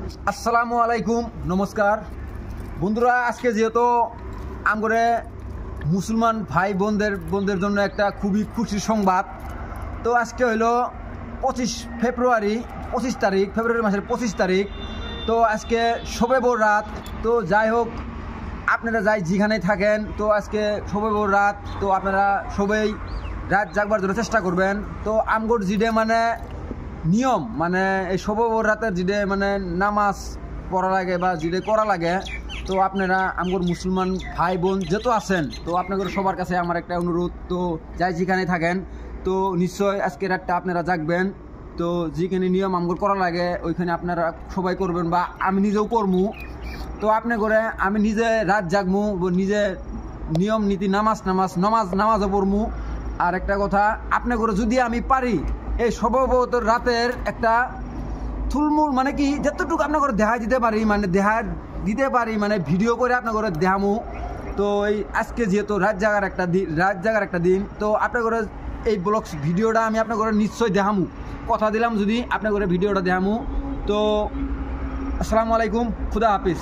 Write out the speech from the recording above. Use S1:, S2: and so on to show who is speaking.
S1: আসসালামু আলাইকুম, নমস্কার বন্ধুরা। আজকে যেহেতু আমগরে মুসলমান ভাই বোনদের জন্য একটা খুবই খুশির সংবাদ। তো আজকে হইলো 25 তারিখ, ফেব্রুয়ারি মাসের 25 তারিখ। তো আজকে শবে বরাত। তো যাই হোক, আপনারা যাই যেখানেই থাকেন, তো আজকে শবে বরাত। তো আপনারা সবাই রাত জাগবার জন্য চেষ্টা করবেন। তো আমগর জিডে মানে নিয়ম, মানে এই শবে বরাতের জিডে মানে নামাজ পড়া লাগে বা জিডে করা লাগে। তো আপনারা আমগর মুসলমান ভাই বোন যত আছেন, তো আপনাদের সবার কাছে আমার একটা অনুরোধ, তো যাই যেখানে থাকেন, তো নিশ্চয় আজকে রাতটা আপনারা জাগবেন। তো যেখানে নিয়ম আমগর করা লাগে ওইখানে আপনারা সবাই করবেন, বা আমি নিজেও করবো। তো আপনি করে আমি নিজে রাত জাগমু, নিজে নিয়ম নীতি নামাজও পড়মু। আর একটা কথা, আপনি করে যদি আমি পারি এই সম্ভবত রাতের একটা থুলমুল মানে কি যতটুকু আপনার করে দেখা দিতে পারি, মানে ভিডিও করে আপনার করে দেখামু। তো এই আজকে যেহেতু রাত জাগার একটা দিন, তো আপনার করে এই ব্লগস ভিডিওটা আমি আপনার করে নিশ্চয় দেখামু, কথা দিলাম যদি আপনার করে ভিডিওটা দেখামু। তো আসসালামু আলাইকুম, খুদা হাফিজ।